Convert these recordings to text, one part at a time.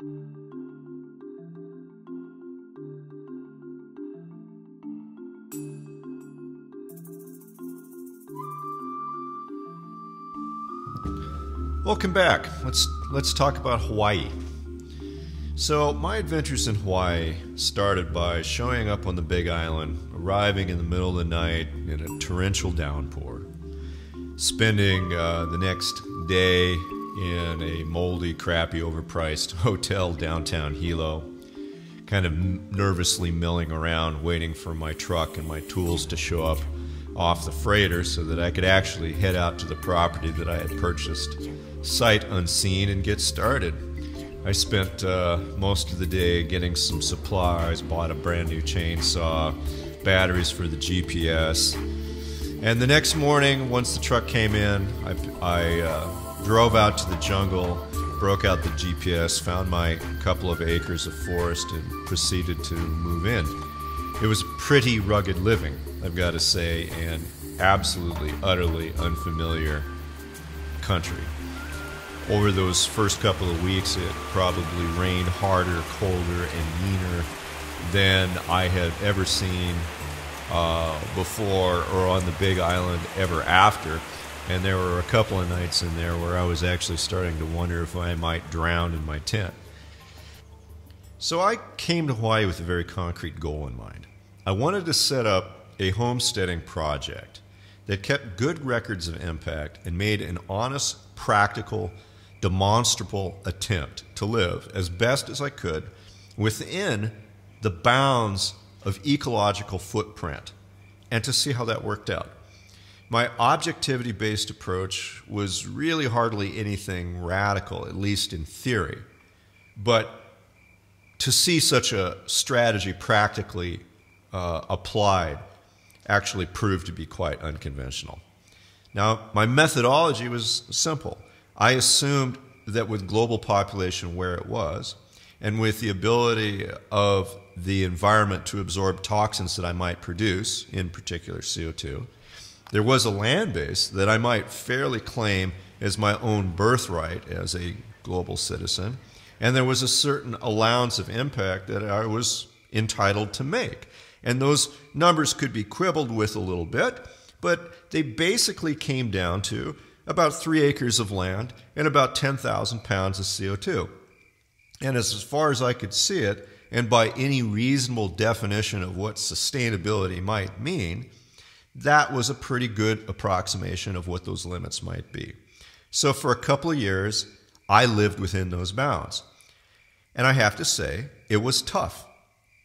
Welcome back. Let's talk about Hawaii. So my adventures in Hawaii started by showing up on the Big Island, arriving in the middle of the night in a torrential downpour, spending the next day in a moldy, crappy, overpriced hotel downtown Hilo, kind of nervously milling around waiting for my truck and my tools to show up off the freighter so that I could actually head out to the property that I had purchased sight unseen and get started. I spent most of the day getting some supplies, bought a brand new chainsaw, batteries for the GPS, and the next morning, once the truck came in, I drove out to the jungle, broke out the GPS, found my couple of acres of forest, and proceeded to move in. It was pretty rugged living, I've got to say, and absolutely, utterly unfamiliar country. Over those first couple of weeks, it probably rained harder, colder, and meaner than I had ever seen before or on the Big Island ever after. And there were a couple of nights in there where I was actually starting to wonder if I might drown in my tent. So I came to Hawaii with a very concrete goal in mind. I wanted to set up a homesteading project that kept good records of impact and made an honest, practical, demonstrable attempt to live as best as I could within the bounds of ecological footprint and to see how that worked out. My objectivity-based approach was really hardly anything radical, at least in theory, but to see such a strategy practically applied actually proved to be quite unconventional. Now, my methodology was simple. I assumed that with global population where it was, and with the ability of the environment to absorb toxins that I might produce, in particular CO2, there was a land base that I might fairly claim as my own birthright as a global citizen, and there was a certain allowance of impact that I was entitled to make. And those numbers could be quibbled with a little bit, but they basically came down to about 3 acres of land and about 10,000 pounds of CO2. And as far as I could see it, and by any reasonable definition of what sustainability might mean, that was a pretty good approximation of what those limits might be. So for a couple of years, I lived within those bounds. And I have to say, it was tough.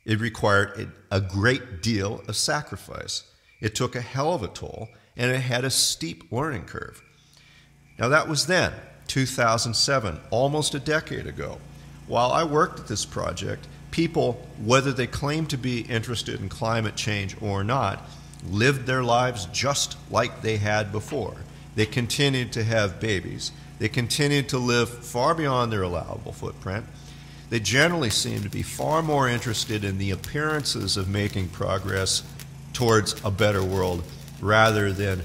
It required a great deal of sacrifice. It took a hell of a toll, and it had a steep learning curve. Now that was then, 2007, almost a decade ago. While I worked at this project, people, whether they claimed to be interested in climate change or not, lived their lives just like they had before. They continued to have babies. They continued to live far beyond their allowable footprint. They generally seemed to be far more interested in the appearances of making progress towards a better world rather than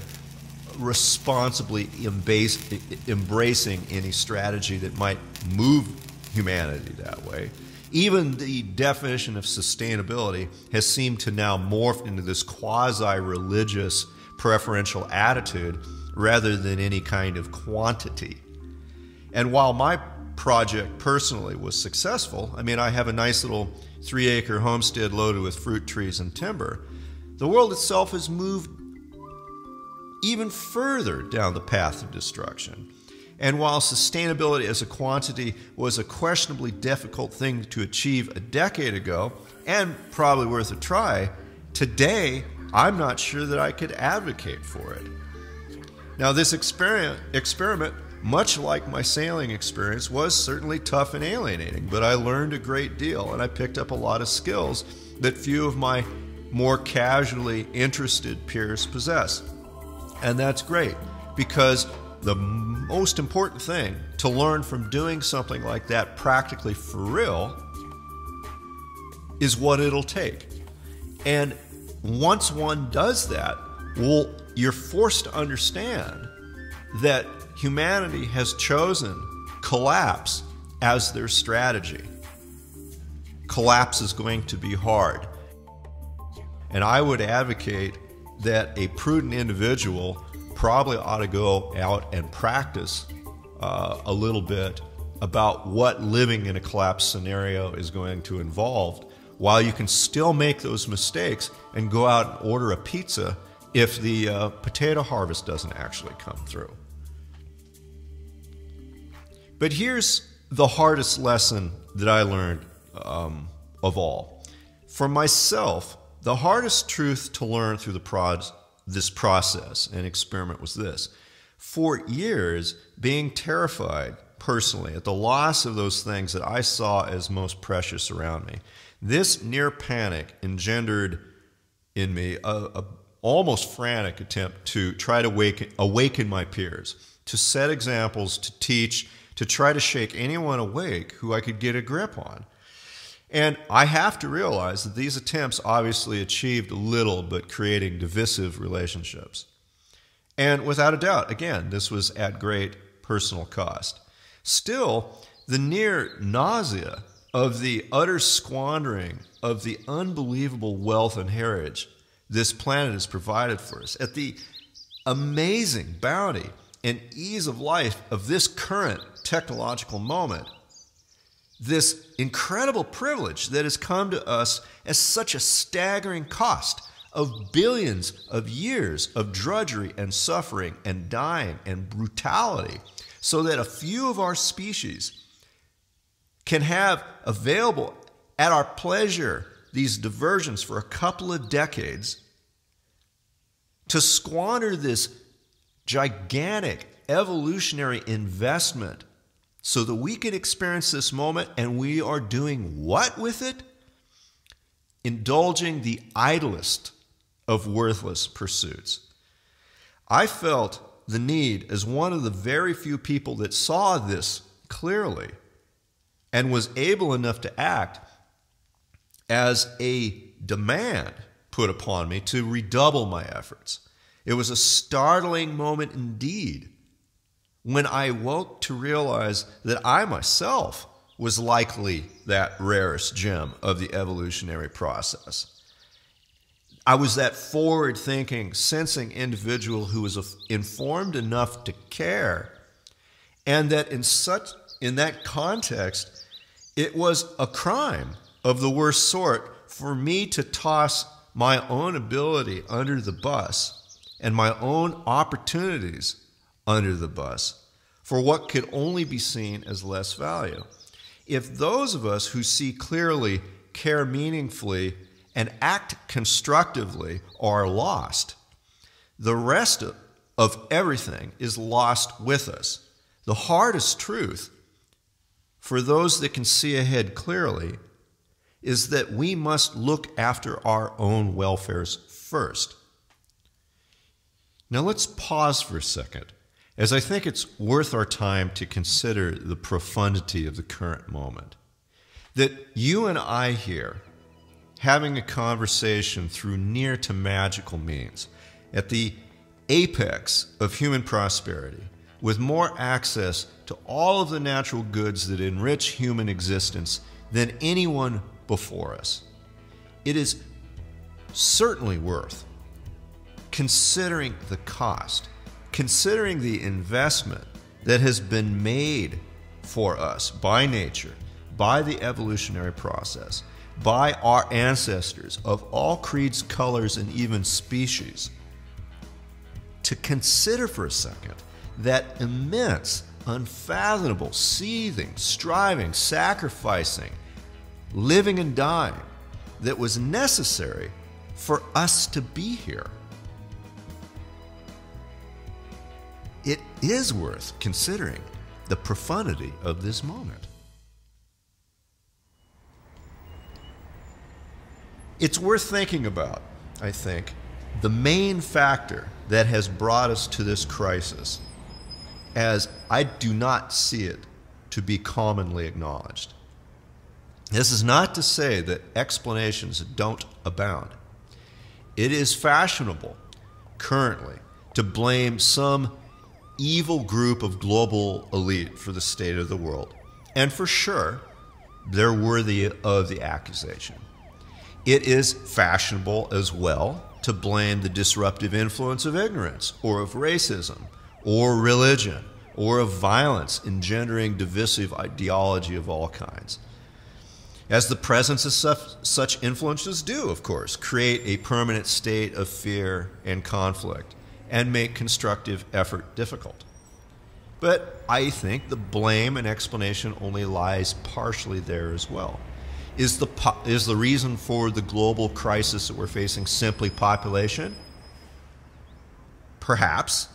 responsibly embracing any strategy that might move humanity that way. Even the definition of sustainability has seemed to now morph into this quasi-religious preferential attitude rather than any kind of quantity. And while my project personally was successful, I mean, I have a nice little 3-acre homestead loaded with fruit trees and timber, the world itself has moved even further down the path of destruction. And while sustainability as a quantity was a questionably difficult thing to achieve a decade ago, and probably worth a try, today I'm not sure that I could advocate for it. Now this experiment, much like my sailing experience, was certainly tough and alienating, but I learned a great deal and I picked up a lot of skills that few of my more casually interested peers possess. And that's great, because the most important thing to learn from doing something like that practically for real is what it'll take. And once one does that, well, you're forced to understand that humanity has chosen collapse as their strategy. Collapse is going to be hard. And I would advocate that a prudent individual probably ought to go out and practice a little bit about what living in a collapse scenario is going to involve, while you can still make those mistakes and go out and order a pizza if the potato harvest doesn't actually come through. But here's the hardest lesson that I learned of all. For myself, the hardest truth to learn through this process and experiment was this. For years, being terrified personally at the loss of those things that I saw as most precious around me, this near panic engendered in me a almost frantic attempt to try to awaken my peers, to set examples, to teach, to try to shake anyone awake who I could get a grip on. And I have to realize that these attempts obviously achieved little but creating divisive relationships. And without a doubt, again, this was at great personal cost. Still, the near nausea of the utter squandering of the unbelievable wealth and heritage this planet has provided for us, at the amazing bounty and ease of life of this current technological moment, this incredible privilege that has come to us as such a staggering cost of billions of years of drudgery and suffering and dying and brutality, so that a few of our species can have available at our pleasure these diversions for a couple of decades, to squander this gigantic evolutionary investment so that we can experience this moment, and we are doing what with it? Indulging the idlest of worthless pursuits. I felt the need, as one of the very few people that saw this clearly and was able enough to act, as a demand put upon me to redouble my efforts. It was a startling moment indeed when I woke to realize that I myself was likely that rarest gem of the evolutionary process. I was that forward-thinking, sensing individual who was informed enough to care, and that in that context, it was a crime of the worst sort for me to toss my own ability under the bus and my own opportunities under the bus for what could only be seen as less value. If those of us who see clearly, care meaningfully, and act constructively are lost, the rest of everything is lost with us. The hardest truth for those that can see ahead clearly is that we must look after our own welfares first. Now let's pause for a second, as I think it's worth our time to consider the profundity of the current moment. That you and I here, having a conversation through near to magical means, at the apex of human prosperity, with more access to all of the natural goods that enrich human existence than anyone before us, it is certainly worth considering the cost, considering the investment that has been made for us by nature, by the evolutionary process, by our ancestors of all creeds, colors, and even species, to consider for a second that immense, unfathomable, seething, striving, sacrificing, living and dying that was necessary for us to be here. It is worth considering the profundity of this moment. It's worth thinking about, I think, the main factor that has brought us to this crisis, as I do not see it to be commonly acknowledged. This is not to say that explanations don't abound. It is fashionable currently to blame some evil group of global elite for the state of the world. And for sure, they're worthy of the accusation. It is fashionable as well to blame the disruptive influence of ignorance, or of racism, or religion, or of violence engendering divisive ideology of all kinds. As the presence of such influences do, of course, create a permanent state of fear and conflict and make constructive effort difficult. But I think the blame and explanation only lies partially there as well. Is the reason for the global crisis that we're facing simply population? Perhaps.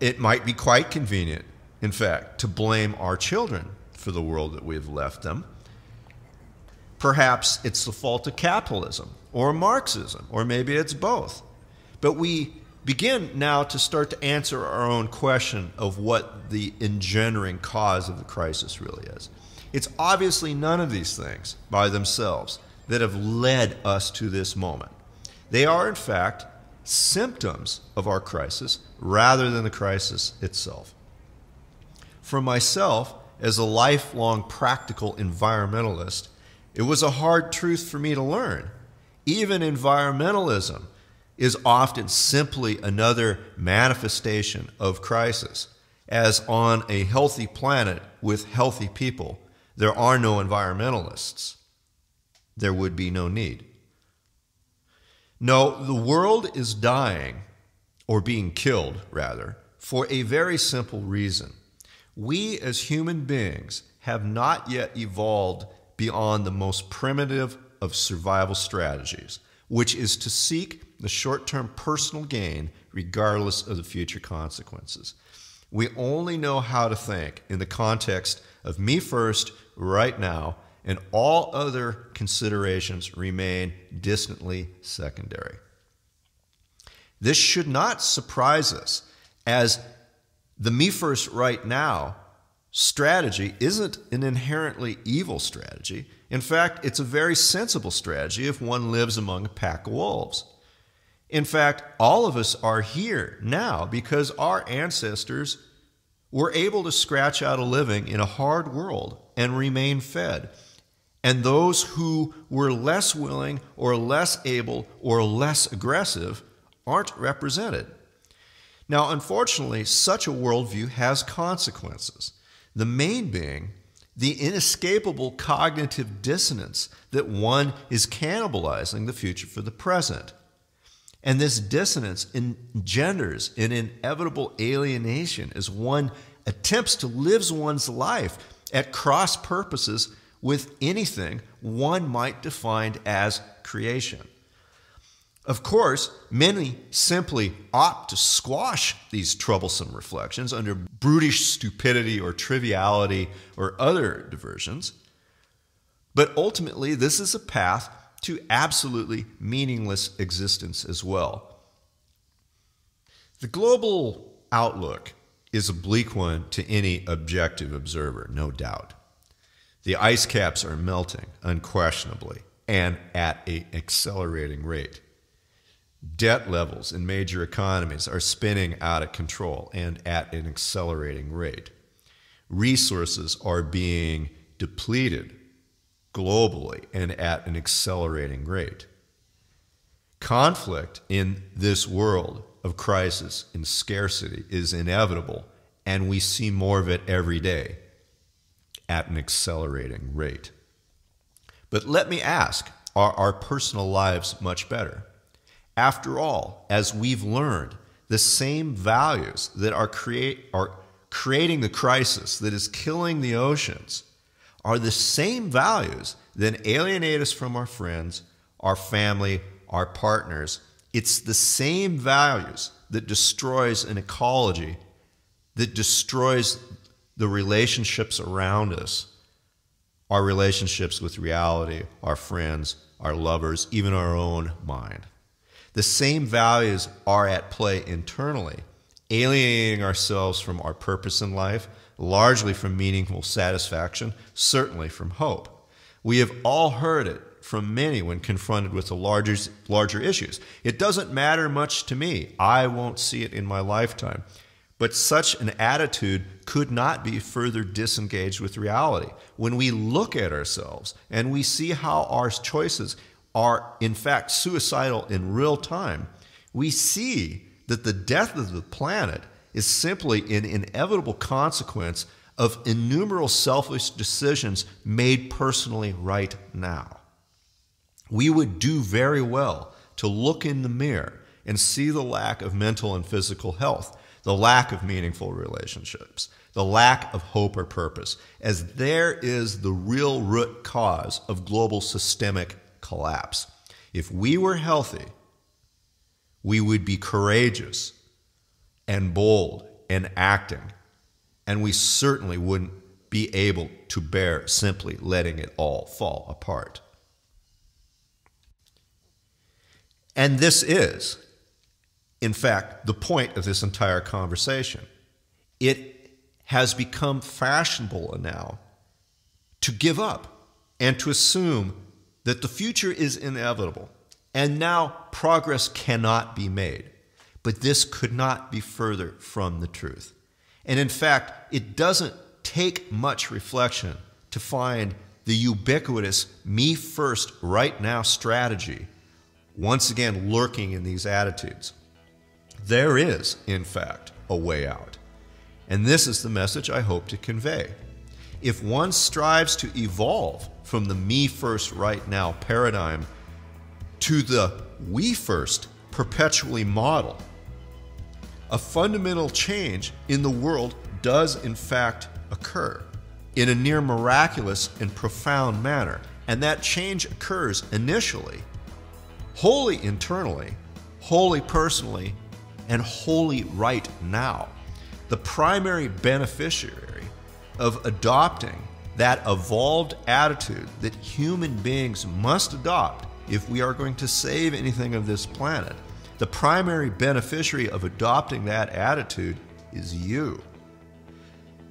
It might be quite convenient, in fact, to blame our children for the world that we've left them. Perhaps it's the fault of capitalism or Marxism, or maybe it's both. But we begin now to start to answer our own question of what the engendering cause of the crisis really is. It's obviously none of these things by themselves that have led us to this moment. They are, in fact, symptoms of our crisis rather than the crisis itself. For myself, as a lifelong practical environmentalist, it was a hard truth for me to learn. Even environmentalism is often simply another manifestation of crisis, as on a healthy planet with healthy people, there are no environmentalists. There would be no need. No, the world is dying, or being killed, rather, for a very simple reason. We as human beings have not yet evolved beyond the most primitive of survival strategies, which is to seek the short-term personal gain regardless of the future consequences. We only know how to think in the context of me first, right now, and all other considerations remain distantly secondary. This should not surprise us, as the me first right now strategy isn't an inherently evil strategy. In fact, it's a very sensible strategy if one lives among a pack of wolves. In fact, all of us are here now because our ancestors were able to scratch out a living in a hard world and remain fed. And those who were less willing or less able or less aggressive aren't represented. Now, unfortunately, such a worldview has consequences. The main being the inescapable cognitive dissonance that one is cannibalizing the future for the present. And this dissonance engenders an inevitable alienation as one attempts to live one's life at cross purposes with anything one might define as creation. Of course, many simply opt to squash these troublesome reflections under brutish stupidity or triviality or other diversions. But ultimately, this is a path to absolutely meaningless existence as well. The global outlook is a bleak one to any objective observer, no doubt. The ice caps are melting, unquestionably, and at an accelerating rate. Debt levels in major economies are spinning out of control and at an accelerating rate. Resources are being depleted globally and at an accelerating rate. Conflict in this world of crisis and scarcity is inevitable, and we see more of it every day at an accelerating rate. But let me ask, are our personal lives much better? After all, as we've learned, the same values that are creating the crisis that is killing the oceans are the same values that alienate us from our friends, our family, our partners. It's the same values that destroys an ecology, that destroys the relationships around us, our relationships with reality, our friends, our lovers, even our own mind. The same values are at play internally, alienating ourselves from our purpose in life, largely from meaningful satisfaction, certainly from hope. We have all heard it from many when confronted with the larger issues. It doesn't matter much to me. I won't see it in my lifetime. But such an attitude could not be further disengaged with reality. When we look at ourselves and we see how our choices are in fact suicidal in real time, we see that the death of the planet is simply an inevitable consequence of innumerable selfish decisions made personally right now. We would do very well to look in the mirror and see the lack of mental and physical health, the lack of meaningful relationships, the lack of hope or purpose, as there is the real root cause of global systemic collapse. If we were healthy, we would be courageous and bold and acting, and we certainly wouldn't be able to bear simply letting it all fall apart. And this is, in fact, the point of this entire conversation. It has become fashionable now to give up and to assume that the future is inevitable, and now progress cannot be made. But this could not be further from the truth. And in fact, it doesn't take much reflection to find the ubiquitous me first right now strategy once again lurking in these attitudes. There is, in fact, a way out. And this is the message I hope to convey. If one strives to evolve from the me first right now paradigm to the we first perpetually model, a fundamental change in the world does in fact occur in a near miraculous and profound manner. And that change occurs initially, wholly internally, wholly personally, and wholly right now. The primary beneficiary of adopting that evolved attitude that human beings must adopt if we are going to save anything of this planet, the primary beneficiary of adopting that attitude is you.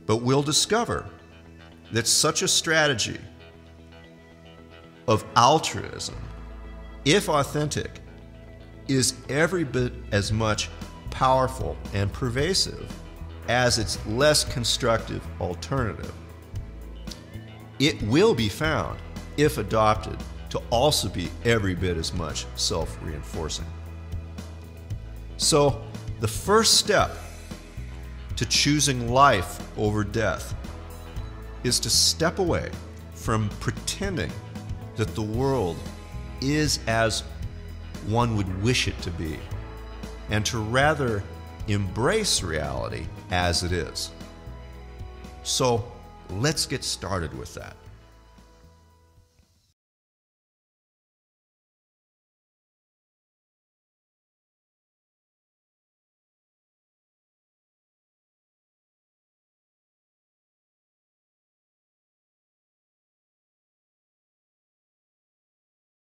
But we'll discover that such a strategy of altruism, if authentic, is every bit as much powerful and pervasive as its less constructive alternative. It will be found, if adopted, to also be every bit as much self-reinforcing. So, the first step to choosing life over death is to step away from pretending that the world is as one would wish it to be, and to rather embrace reality as it is. So, let's get started with that.